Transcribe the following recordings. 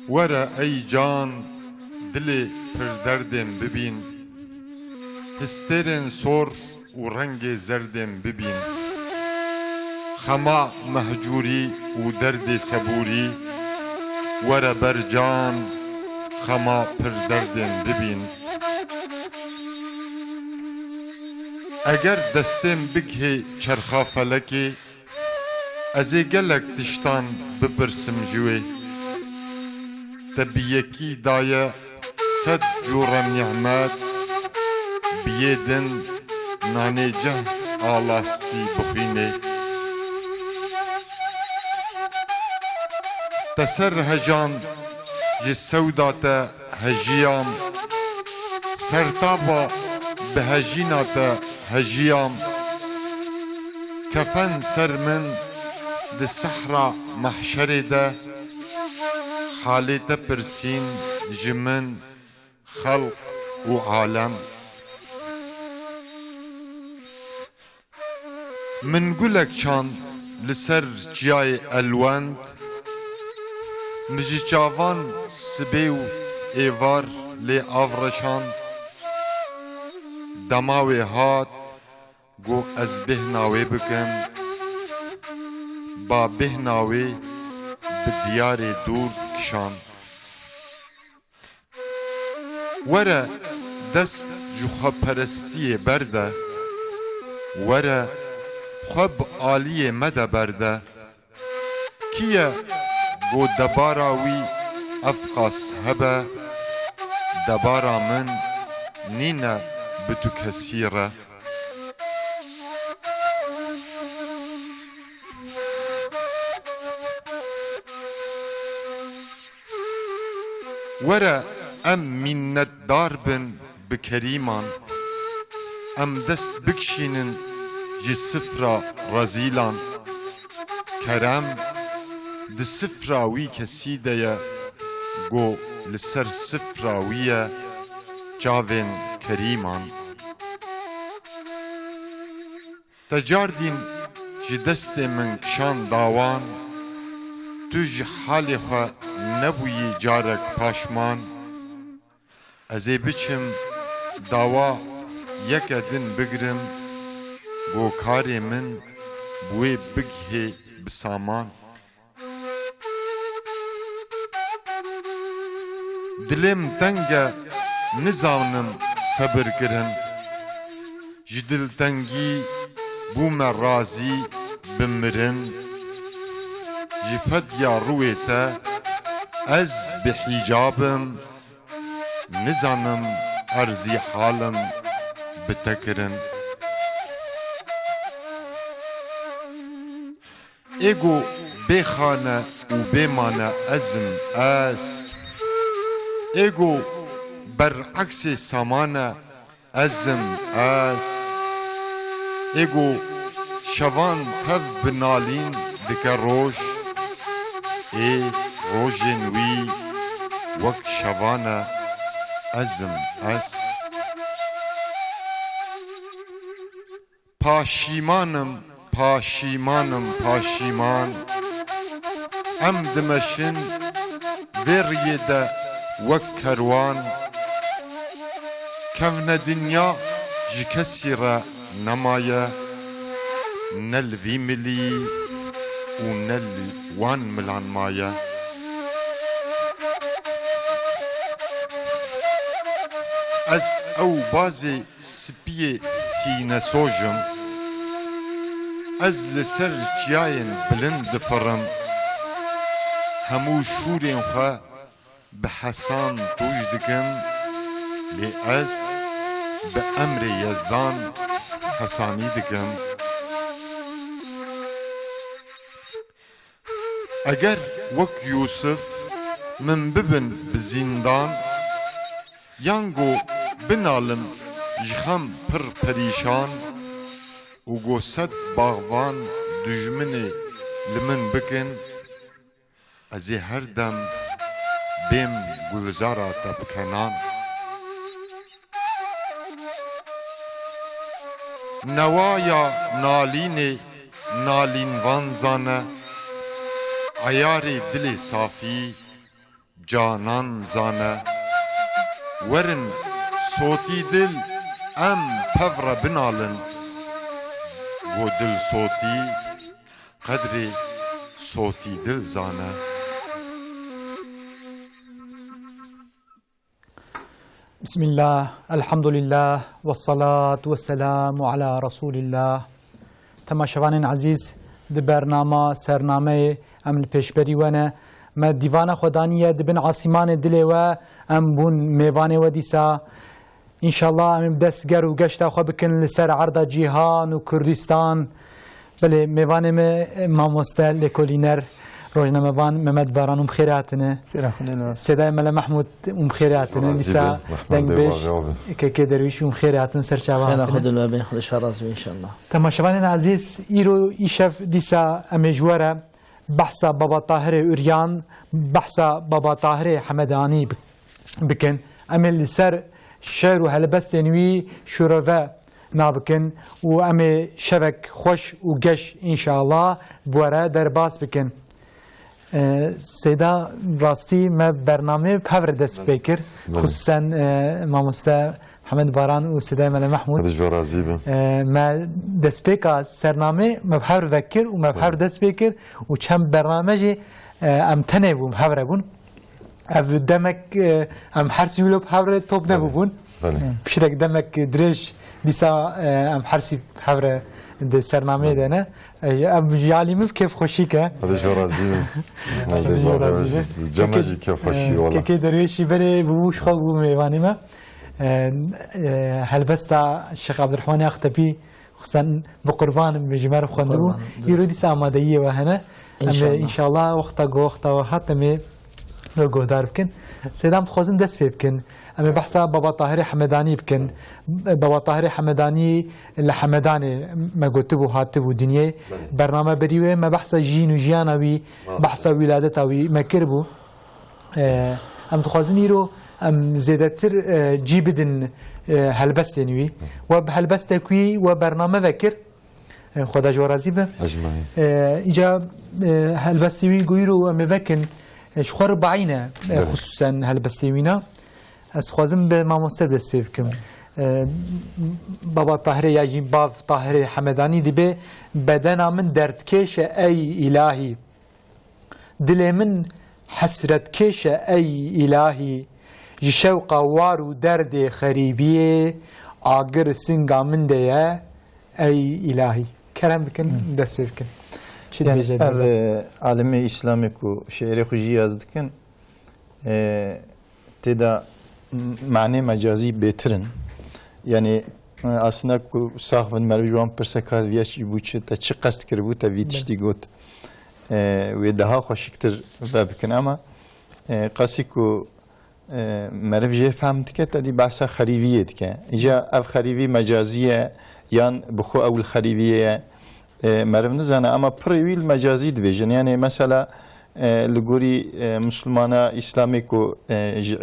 وره ای جان دل پر دردم ببین، هسترن سر و رنگ زردم ببین، خما مهجوری و درد صبوری، وره بر جان خما پر دردم ببین. اگر دستم بگه چرخا فلکی، از گلک تشتان بپرسم جوی، تبیکی دایه صد جور نعمت، بیدن نانه جه آلاستی بخینه. تسر هجان جه سودات هجیام، سرتابا به هجینات هجیام، کفن سر من ده صحرا محشر ده، حالت پرسین جمن خلق و عالم. من گلک چاند لسر جای الوند، مجی چاوان سبی و ایوار لی آورشاند، دماوی هات گو از بهناوی بکم، با بهناوی به دیار دور کشان. وره دست جو خواب پرستی برده، وره خواب عالی مده برده، کیه گو دباراوی افقاس هبه، دبارا من نینه بتو کسیره. وره ام منت دار بن بکریمان، ام دست بکشینن جی سفرا رزیلان، کرم ده سفراوی کسی ده گو لسر سفراوی جاوین کریمان. تجاردین جی دست من کشان داوان، تو جی حال خوا نبوی جارک پاشمان، ازی بچم داوا یک دن بگرم، گو کاری من بوی بگه بسامان. دلم تنگه نزانم صبر کرن، جدل تنگی بوم رازی بمرن، جفت یا رویتا از بحجابم، نزانم ارزی حالم بتکرن. ایگو بخانه و بمانه ازم اس، ایگو برعکس سامانه ازم اس، ایگو شوان تف بنالین دکه روش، ای روش نوی وک شوانه ازم اس. پاشیمانم پاشیمانم پاشیمان، ام دمشن ویریه ده وک کروان، کون دنیا جی کسی را نمایه، نل وی ملی و نل وان ملان مایه. از او بازی سپی سینه سوجم، از لسر چیاین بلند فرم، همو شورین خواه به حسان توش دکم، لی از به امر یزدان حسانی دکم. اگر وک یوسف من ببن بزیندان، یانگو بنالم جخم پر پریشان، و گو صد باغوان دجمنی لمن بکن، ازی هر دم بیم گلزارا تبکنان. نوایا نالین نالین وان زانه، عیار دل صافی canan zane werin sotî dil em pevre binalin got dil sotî qedrê sotî dil zane. بسم الله الحمد لله والصلاة والسلام على رسول الله. تماشاوان عزیز د برنامه سرنامه ام پیشبری ونه ما دیوان خدانیه دبن عاصمان دلی و ام بون میوان و دیسا ان شاء الله ام دستگر و گشت خو بکن لسر عرض جیهان و کردستان بله میوان ما مستل لکولینر روزنامه وان محمد باران بخيراتنا سيداي ملا محمود بخيراتنا نساء دنگ بيش كي درويش بخيراتنا سرچاوان انا خد الوابين خد الشراز ان شاء الله. تماشاوان عزيز ايرو يشف ديسا امجوره بحثا بابا طاهر اوريان بحثا بابا طاهر حمداني بكن امل سر شعر وهلبستنوي شروفا نابكن وامي شبك خوش وقش ان شاء الله بورا درباس بكن. سيدا راستي ما برنامج بحفر دست بكر خصوصا ماموستا محمد باران وسيدا ملا محمود ما دست بكر سرنامه ما بحفر فكر وما بحفر دست بكر وكم برنامج امتنه بون بحفر بون اف دمك ام حرسي ولو بحفر توب نبون بشرك دمك دريج ديسا ام حرسي بحفر ده سرنامه دهنه اب جالیم کیف خوشی که جمعی کیف خوشی والله که درویشی بره بوش خواب بو میوانی ما هلبستا شیخ عبدالرحمن اختبی خصوصا بقربان بجمار بخوندو يريد ساماديه وهنا ان شاء الله وقتا وحتى مي لو دار بكن سلام خوزن دس بكن اما بحثا بابا طاهر حمداني بكن بابا طاهر حمداني لحمداني ما قلتبو هاتبو دنيا برنامج بريوه ما بحثا جين وجيانوي بحثا ولادتاوي ما كربو ام تخوزن يرو ام زيادتر جيبدن هلبستنوي وبهلبستكوي وبرنامج فكر خدا جوارازي به اجا هلبستوي غيرو ام فكن شخور بعينه خصوصا هالبستيوينا اسخوازم به ماموستا دست بكم بابا طاهر ياجين باف طاهر حمداني دي به بدنا من دردكيش اي الهي دل من حسرت كيش اي الهي جشوق وارو درد خريبيه اگر سنگا من ديه اي الهي كلام بكن دست بكم yani alemi İslami ku şiiri xuji yazdıkın teda mane mecazi betirin yani aslında ku sahvın mervivan persekal viyaş bu ta çıqast kir bu ta vitişti got ve daha hoşiktir babikin ama qasi ku mervje fahmtike tadi bahsa xariviye dike ija ev xarivi mecaziye yan bxu ewl xariviye مرف نزانه اما پرویل مجازی دویجن یعنی مثلا لگوری مسلمانا اسلامی کو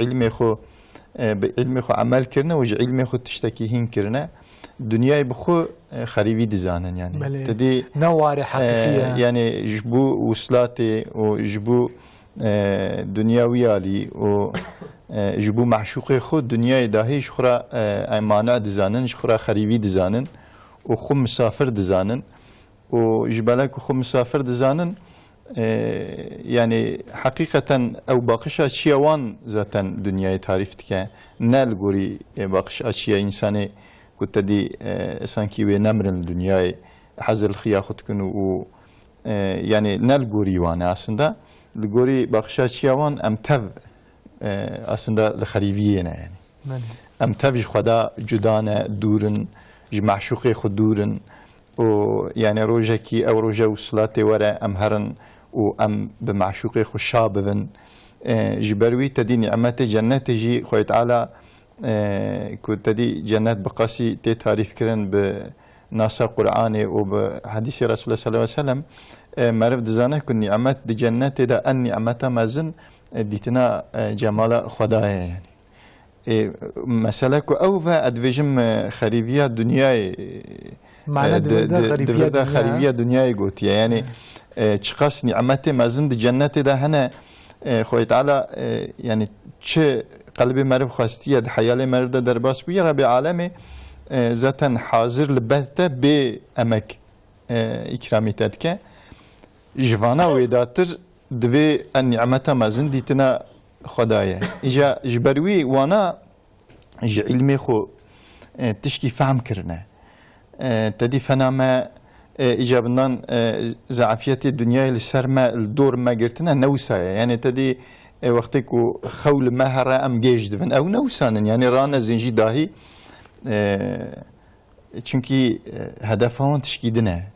علمی خو به علمی خو عمل کرنه و علمی خو تشتکی هین کرنه دنیای بخو خریبی دزانن یعنی تدی نوار حقیقیه یعنی جبو وصلاتی و جبو دنیاوی علی و جبو معشوق خود دنیای داهیش خورا ایمانه دزانن خورا خریبی دزانن و خو مسافر دزانن و جبالك خو مسافر دزانن يعني حقيقة أو باقش أشياء ذاتا دنيا تعريف تكا نال قوري باقش أشياء إنساني كنت دي سانكي ونمر الدنيا حزر الخياخ تكون و يعني نال قوري وانا أصلا القوري باقش أشياء أمتف أصلا الخريفيين يعني أمتف خدا جدانا دورن معشوقي خدورن و يعني روجكي أو روجا وصلاتي ورا أمهرن وأم بمعشوقي خشابذن جبروي تدي نعمات جنات جي خوي تعالى كنت تدي جنات بقاسي تي تعريف كرن بنص قرآني وبحديث رسول الله صلى الله عليه وسلم معرف دزانه كن نعمات دي جنات دا أن نعمات مازن ديتنا جمال خدايا يعني مسألة أوفا أدفجم خريبية دنياي دفردا خريبية دنياي قوتيا يعني تشخص نعمتي مازن دي جنات دا هنا خوي تعالى يعني چه قلبي مرب خواستيه د حيالي مرب ده درباس بيه رب عالمي ذاتا حاضر لبهته بأمك إكرامي تدك جوانا ويداتر دوي النعمة ما زنديتنا خدايا إجا جبروي وانا إجا علمي خو تشكي فهم كرنا تدي فناما إجا بنان زعفيات الدنيا لسر ما الدور ما قرتنا نوسايا يعني تدي وقتك خول مهرة أم جيش دفن أو نوسانا يعني رانا زنجي داهي çünkü hedefan tişkidine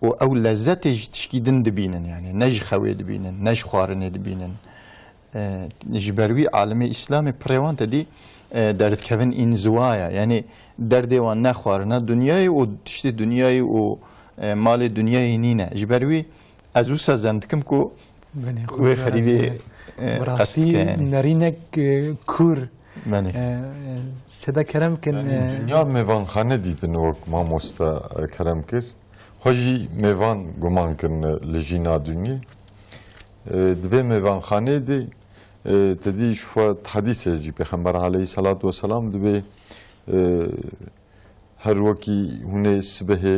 o ew lezzete tişkidin dibinin yani nej xewe dibinin nej xwarinê dibinin ji ber wî alemê İslamê prevan tedî derdkevin înziwaya yani derdê wan nexwarina dunyayê û tiştê dunyayê û malê dunyayê nîne ji ber wî ez wisa zendikim ku wê xerîvê qest dike nerinek kur Seda Kerem kin dünya mevanxane dîtin wek mamosta Kerem kir. Xwe jî mevan guman kirin li jîna dunyê. Di vê mevanxanê de tedî ji xwe hadîsê jî Pêxember aleyhissalatu vesselam dibe her wekî hûnê sibehê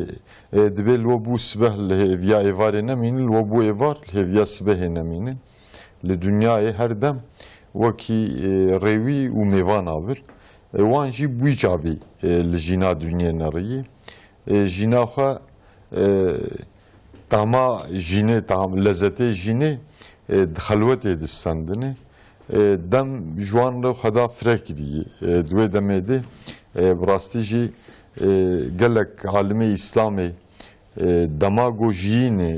dibe li we bû sibeh li hêviya êvarê nemînin li we bû êvar li hêviya sibehê nemînin. Li dünyayê her dem وکی روی و میوان آور وانجی بوی جابی لجینا دنیا نریه جینا خو تاما جینه تام لذت جینه خلوت دستاندنه دم جوان رو خدا فرق دیه دوی دمیده براستی جی گلک عالم اسلامی دماغو جینه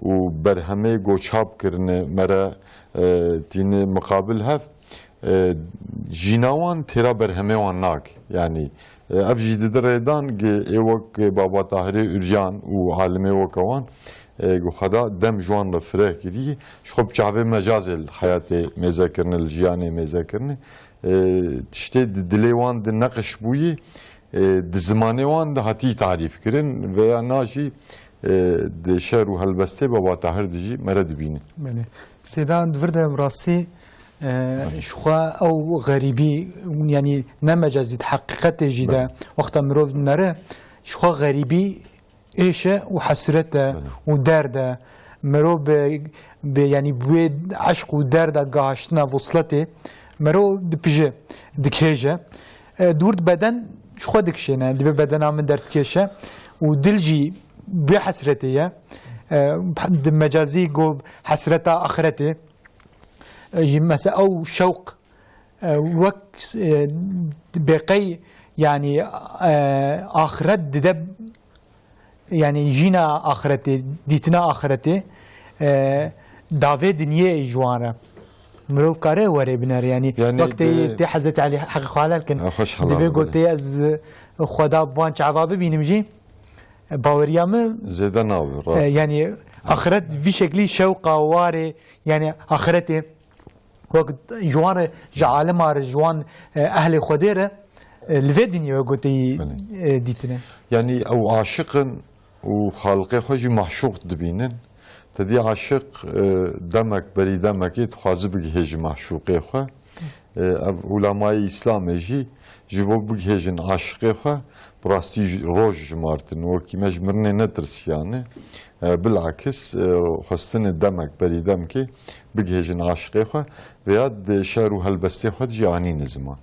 و برهمه گو چاپ کرنه مرا دین مقابل هف جیناوان ترا برهمه وان ناک yani ev jididredan evok baba tahri üryan u halime vakawan goxada dem juan la frek gidi şop çave mecazel hayatı mezakirne jiyane mezakirne işte dilewan de naqş buyi de zamanewan de hati tarif kirin veya naji de şer u halbeste baba tahir dici merad bini. بله سيدان دفرد راسي شخوا او غريبي يعني نمجازي حقيقة جدا وقت مروف نرى شخوا غريبي ايش وحسرته ودرده مرو يعني بويد عشق ودرده قاشتنا وصلتي مرو دبجه دكيجه دورد بدن شخوا دكشينا اللي بدن عم درد كيشه ودلجي بحسرتيه مجازي جو حسرته اخرته مثلا او شوق وقت بقي يعني اخرت دب يعني جينا اخرتي ديتنا اخرتي دافي دنيا جوانا مروف كاره وري بنار يعني وقت تي حزت علي حق خاله لكن دبي قلتي از خدا بوان عذاب بينمجي باوريامı زيدان abi يعني اخرت في شكلي شوقه واري يعني اخرتي وقت جوان جعالم ار جوان اهل خديره الفيدني وقت ديتنا يعني او عاشق وخالقي خوجي معشوق دبينن تدي عاشق دمك بري دمك تخازب هيج معشوقي خو علماء اسلام جي جبو بهجن عاشقي خو براستي روج مارتن وكي مجمرني نترس يعني بالعكس خستن دمك بري دمكي بجهجن عاشقي خو بياد شارو هالبستي خو جاني نزمان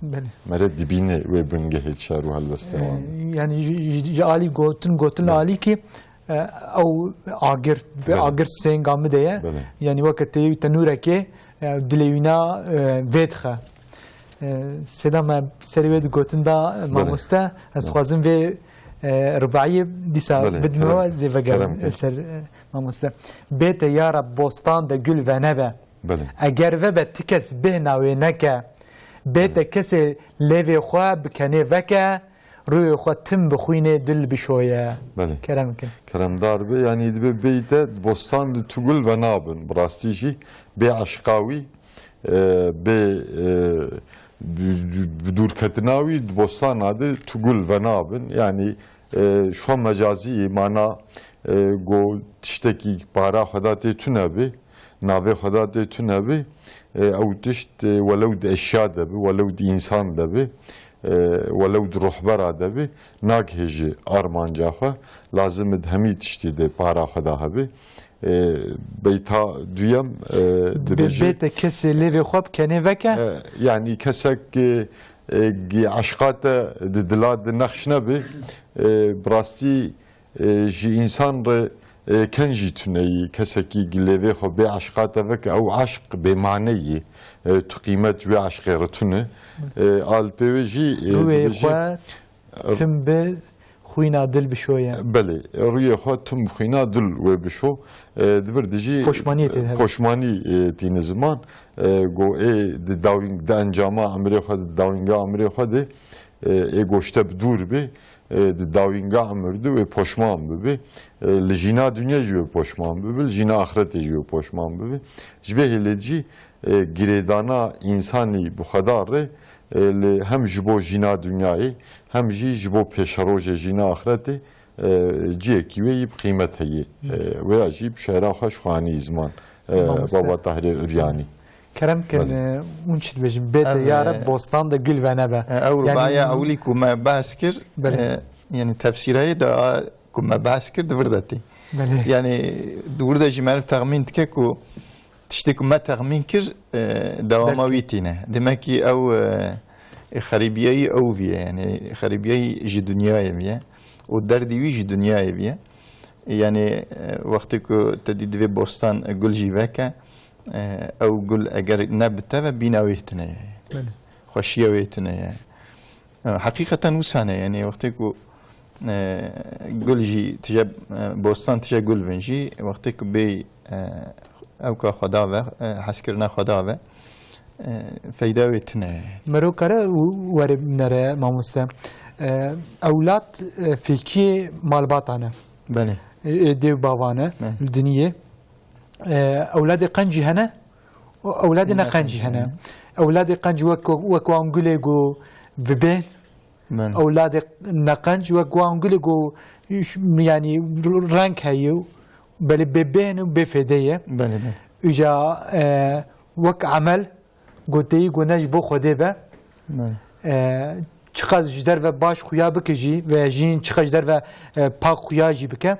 مرد دبينه وبنجهد شارو هالبستي يعني جالي قوتن علي كي او اگر سين قامده يعني وقت تنورك دلينا فيدخه سلام سريد قوتن دا ماموستا استخوازم في رباعي ديسا بدموا زي فقال سر ماموستا بيت يا رب بوستان دا قل فنبا اگر و تكس بهنا وينكا بيت كس ليفي خوا بكني فكا روي خوا تم بخوينه دل بشويه كلامك كلام دار يعني بيت بوستان تقول فنابن براستيجي بعشقاوي ب بدور كتناوي بوستان هذا تقول فنابن يعني شو مجازي معنا جو تشتكي بارا خداتي تنبي ناوی خدا ده تو نبی او تشت ولو د اشیا دبی ولو د انسان دبی ولو د رهبر دبی ناگهجی آرمانجا خو لازم همی تشتی ده پارا خدا هبی بیتا دویم بیت کسی لیوی خوب کنی وکه yani kesek aşkat dilad nakş nebi brasti ji insan re kenji tüneyi keseki gilevi xo be aşkat vek ev aşk be maneyi tu kıymet ve aşk retune alpeji tüm be خوینا دل بشویه بله روی خود تم خوینا دل و بشو دور دیجی پشمانی تین زمان گو داوینگ د انجام امری خود داوینگا امری خود گوشته بدور به داوینگا امرده و پشمان به لجینا دنیا جو پشمان به لجینا آخرت جو پشمان به جوه هلیجی گریدانا انسانی بخدار هم جبو جینا دنیایی هم جبو پیشروج جینا آخرتی جی کیوی قیمت هایی و عجیب شعرها خوش خوانی زمان بابا طاهر اوریانی کرم کن اون چی بجیم بیت یارب بوستان دا گل و نبه او رباعی اولی که ما بحث کر یعنی تفسیرهای دا که ما بحث کر دوردتی یعنی دورده جی معرف تغمین تکه که تشتی که ما تغمین کر دواماوی تینه دمکی او خریبیایی او ویه یعنی خریبیایی جی دنیای ویه و دردیوی جی دنیای ویه یعنی وقتی که تدید وی بوستان گل جیوه که او گل اگر نبته و بیناویه تنه خوشیویه تنه حقیقتا وسانه یعنی وقتی که گل جی تجا بوستان تجا گل ونجی وقتی که بی او که خدا و حس کرنا خدا و فایده تنه مرو کره ور نره ماموسته اولاد فیکی مالباتانه بله دیو باوانه الدنيا اولاد قنجي هنا اولادنا قنجي هنا اولاد قنج وكو انجليغو ببين اولاد نقنج وكو انجليغو يعني رانك هيو بل ببين وبفديه بله اجا وك عمل قوتي قناج بو خده به چقدر جدر و باش خویا بکجی و جین چقدر جدر و پاک خویا جی بکه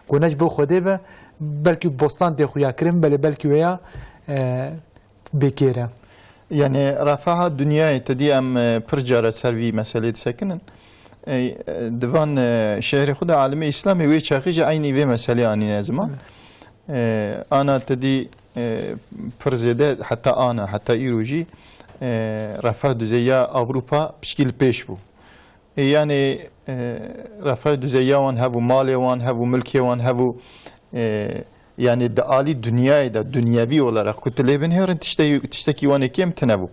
گونج بو خوده به بلکه بوستان ده خویا کریم بلکه ویا بکیره يعني رفاها الدنيا تدي ام برجارة سروي مسألة سكنن دفان شهر خدا عالم اسلامي وي شاخيج عيني في مسألة اني زمان انا تدي برزيده حتى انا حتى ايروجي رفاه düzeya Avrupa بشكل پیش بو يعني رفاه düzeya وان هبو مالي وان هبو ملكي وان هبو yani دعالي dünyayı da dünyevi olarak kutleben her tişteki وان كم تنبو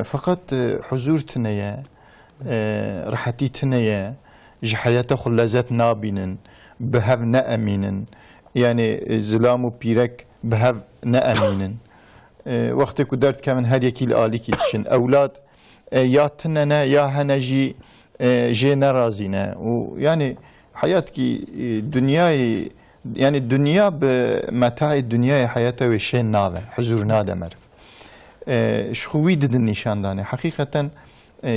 fakat huzur tneye rahati tneye jihayata khulazat nabinin behav ne eminin yani zlamu pirek behav ne eminin وقتی که درد کمن هر یکی لالی کیشن اولاد یا تننه یا هنجی جه نرازینه و یعنی حیات کی دنیای یعنی دنیا به متاع دنیای حیات و شین ناوه حضور ناده مرف شخوی ددن نشاندانه حقیقتا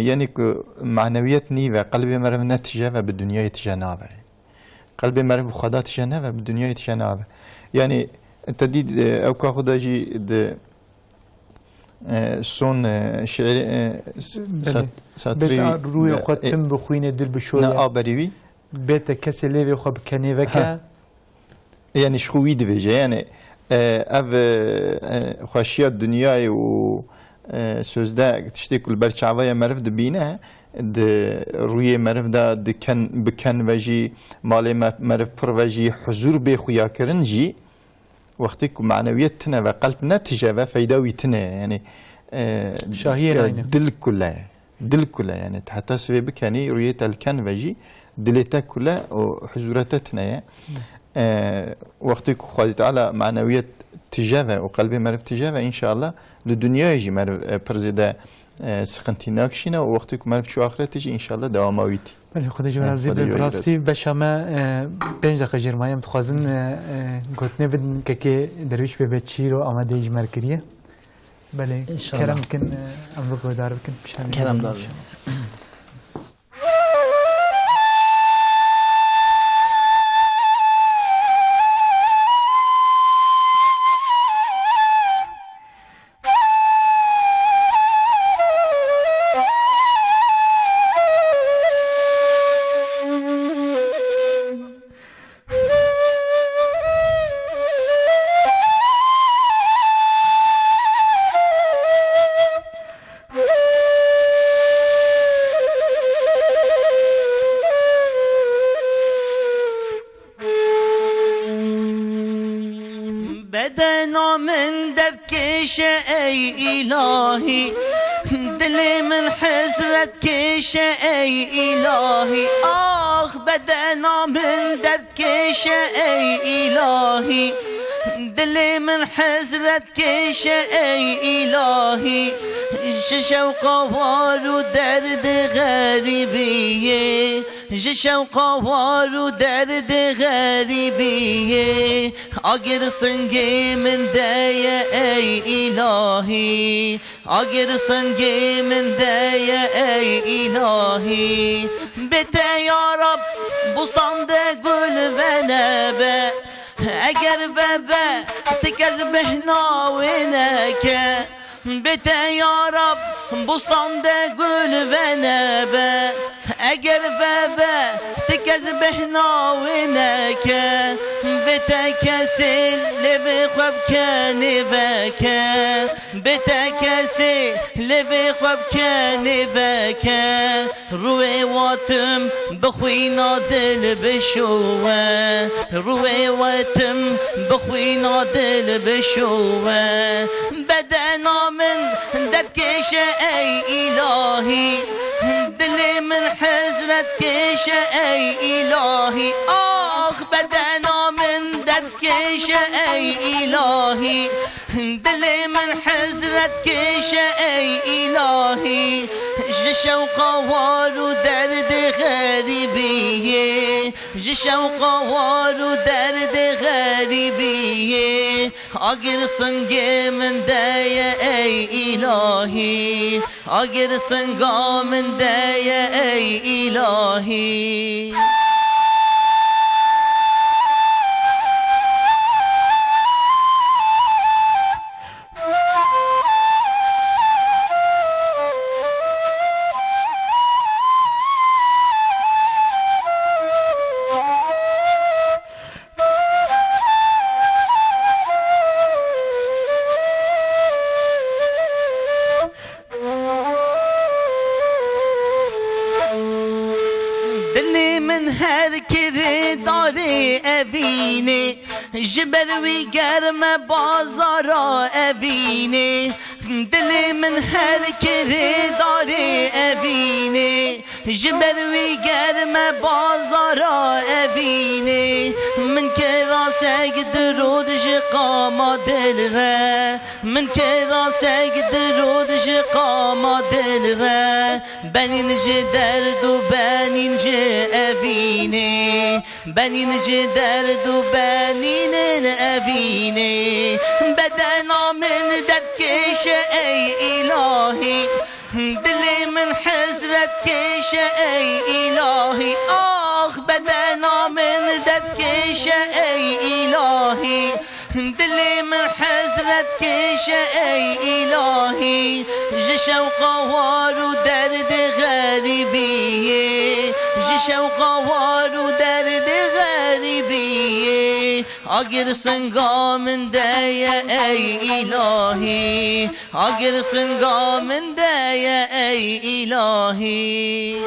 یعنی که معنویت نیوه قلب مرف نتیجه و به دنیای تیجه ناوه قلب مرف خدا تیجه ناوه به دنیای تیجه ناوه یعنی تدید او که خدا جی سون شعر ساتری روی خود تم بخوینه دل بشویه نه آبریوی بیت کسی لیوی خوب کنی وکه یعنی شخوی دویجه یعنی او خوشیات دنیای و سوزده تشتی کل برچعوه مرف دبینه روی مرف دا بکن وجی مال مرف پر وجی حضور به خویا کرن جی وقتی که معنویت تنه و قلب نتیجه و فایده‌وی تنه یعنی دل کله یعنی حتی سوی بکنی رویت الکن وجی دلتا کله و حضورت تنه وقتی که خدا تعالی معنویت تجاه و قلب مرف تجاه و ان شاء الله لدنیای جی مرف پرزیده سقنتی نکشینه و وقتی که مرد شو آخرتش انشالله دوام آویدی. بله خدا جون از زیب براستی بشامه 5 دقیقه جرمایم تخوازن گفتنه بدن که درویش به بچی رو آماده اجمال کریه. بله کرم کن امروز گودار بکن پیشانی کرم دار بدنا من دركش اي الهي دلي من حسرت كش اي الهي اخ بدنا من دركش اي الهي دلي من حسرت كش اي الهي شوق وار درد غريبيه شوق وار درد غريبيه اگر سنگی من دایا ای الهی اگر سنگی من دایا ای الهی بته یا رب بستان ده گل و نبه اگر وبا تکز بهنا و نکه بته یا رب بستان ده گل و نبه اگر وبا تکز بهنا و نکه بتكسل لبخوب كنبكه بتكسل لبخوب كنبكه روی واتم بخوینا دل بشوه روی واتم بخوینا دل بشوه بدنا من دركش ای الهی دل من حزرت كش ای الهی آخ بدنا من دركش ای الهی دل من حزرت كش ای الهی شوق وار درد غریبیه شوق وار درد غریبیه اگر سنگ من دایا ای الهی اگر سنگ من دایا ای الهی دلی من هر کری داره اوینه جبروی گرم بازارا اوینه دلی من هر کری داره اوینه جبروی گرم بازارا اوینه من که راسک درودش قاما دل را من که راسک درودش قاما دل را بنینج درد و بنینج اوینه بنینج درد و بنین اوینه بدنا من درکش ای الهی دلی من حسرت کش ای الهی آخ بدنا من درکش ای الهی دلی من حسرت کش ای الهی شوق وار درد غریبیه شوق وار درد غریبیه اگر سنگا من دایا ای الهی اگر سنگا من دایا ای الهی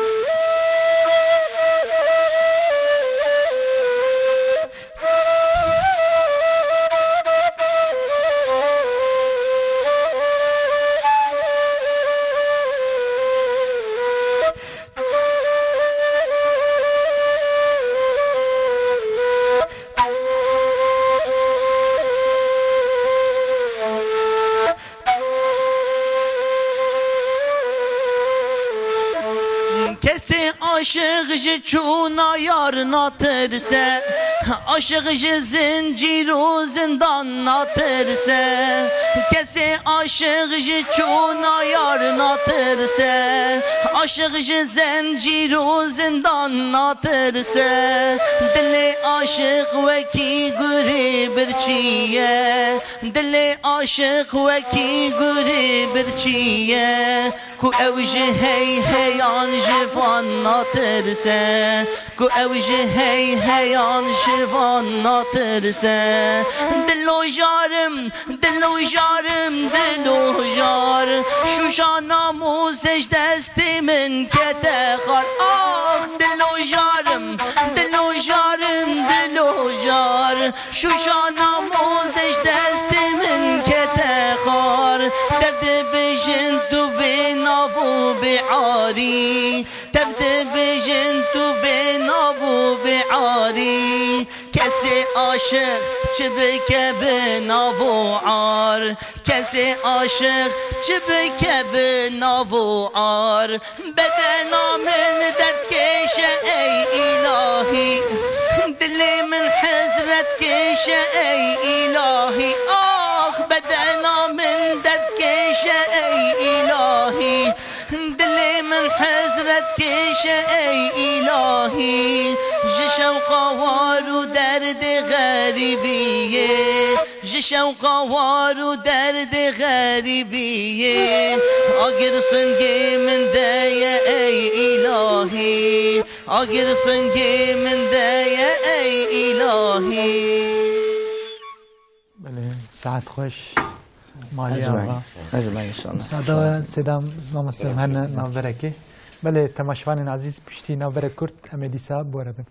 عاشق جی چونا یار ناترسه عاشق جی زنجیر و زندان ناترسه کسی عاشق جی چونا یار ناترسه عاشق جی زنجیر و زندان ناترسه دل عاشق وکی گوری برچیه دل عاشق وکی گوری برچیه کو اوج هی هیان جوان ناترسه کو اوج هی هیان جوان ناترسه دلو جارم دلو جارم دلو جار شوشان ناموزش دستی من کته خار آخ دلو جارم دلو جارم دلو جار شوشان ناموزش دستی من کته خار تبدأ بجنت بنابو بعاري تبدأ بجنت بنابو بعاري كسي عاشق چبك بنابو عار كسي عاشق چبك بنابو عار بدنا من دركش اي الهي دلي من حزرتكش اي الهي اخ بدنا من دركش اي الهي دلي من حزرتكش اي الهي جشوق وارو درد غريبيه جشوق وارو درد غريبيه اگر سنگي من دايا اي الهي اگر سنگي من دايا اي الهي بله ساعت خوش مالی أجمعين آقا أجمعين إن شاء الله مساعدة سيدام نامسلم هن نافركي بله تماشوان عزيز بشتي نافرك كرت أمدي ساب بوردم